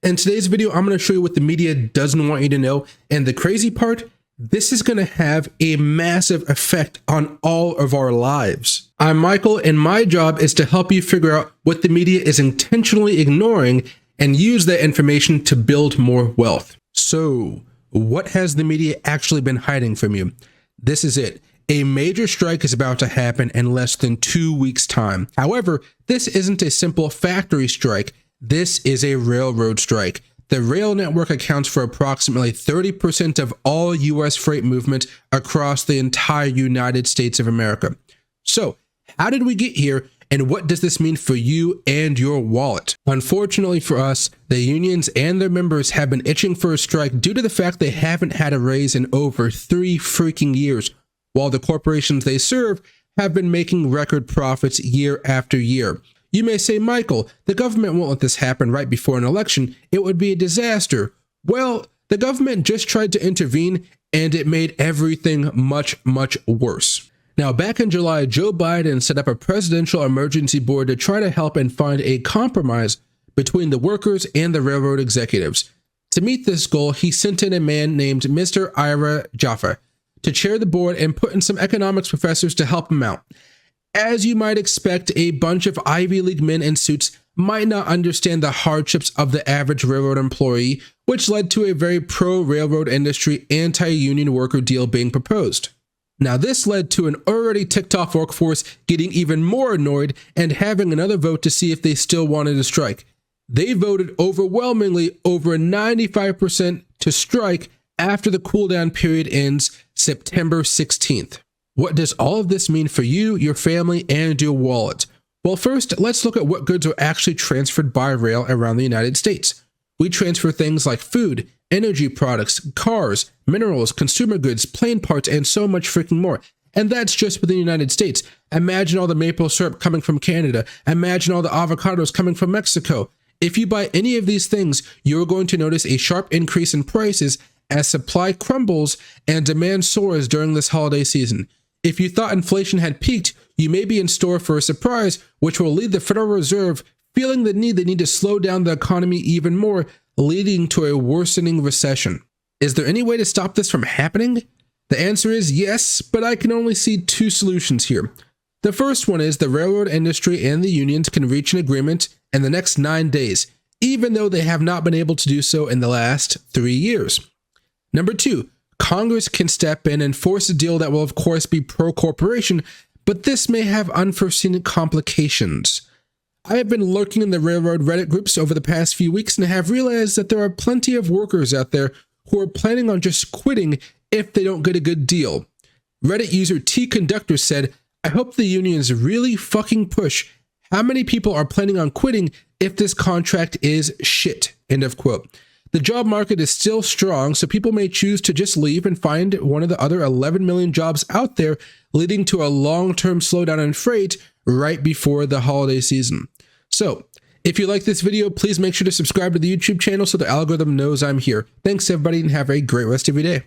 In today's video, I'm going to show you what the media doesn't want you to know. And the crazy part, this is going to have a massive effect on all of our lives. I'm Michael, and my job is to help you figure out what the media is intentionally ignoring and use that information to build more wealth. So, what has the media actually been hiding from you? This is it. A major strike is about to happen in less than 2 weeks' time. However, this isn't a simple factory strike. This is a railroad strike. The rail network accounts for approximately 30% of all U.S. freight movement across the entire United States of America. So, how did we get here, and what does this mean for you and your wallet? Unfortunately for us, the unions and their members have been itching for a strike due to the fact they haven't had a raise in over 3 freaking years, while the corporations they serve have been making record profits year after year. You may say, Michael, the government won't let this happen right before an election. It would be a disaster. Well, the government just tried to intervene, and it made everything much, much worse. Now, back in July, Joe Biden set up a presidential emergency board to try to help and find a compromise between the workers and the railroad executives. To meet this goal, he sent in a man named Mr. Ira Jaffa to chair the board and put in some economics professors to help him out. As you might expect, a bunch of Ivy League men in suits might not understand the hardships of the average railroad employee, which led to a very pro-railroad industry, anti-union worker deal being proposed. Now, this led to an already ticked-off workforce getting even more annoyed and having another vote to see if they still wanted to strike. They voted overwhelmingly over 95% to strike after the cool-down period ends September 16th. What does all of this mean for you, your family, and your wallet? Well, first, let's look at what goods are actually transferred by rail around the United States. We transfer things like food, energy products, cars, minerals, consumer goods, plane parts, and so much freaking more. And that's just within the United States. Imagine all the maple syrup coming from Canada. Imagine all the avocados coming from Mexico. If you buy any of these things, you're going to notice a sharp increase in prices as supply crumbles and demand soars during this holiday season. If you thought inflation had peaked, you may be in store for a surprise, which will lead the Federal Reserve feeling the need to slow down the economy even more, leading to a worsening recession. Is there any way to stop this from happening? The answer is yes, but I can only see 2 solutions here. The first one is the railroad industry and the unions can reach an agreement in the next 9 days, even though they have not been able to do so in the last 3 years. Number 2, Congress can step in and force a deal that will of course be pro-corporation, but this may have unforeseen complications. I have been lurking in the railroad Reddit groups over the past few weeks and have realized that there are plenty of workers out there who are planning on just quitting if they don't get a good deal. Reddit user T-Conductor said, I hope the unions really fucking push. How many people are planning on quitting if this contract is shit? End of quote. The job market is still strong, so people may choose to just leave and find one of the other 11 million jobs out there, leading to a long-term slowdown in freight right before the holiday season. So, if you like this video, please make sure to subscribe to the YouTube channel so the algorithm knows I'm here. Thanks everybody and have a great rest of your day.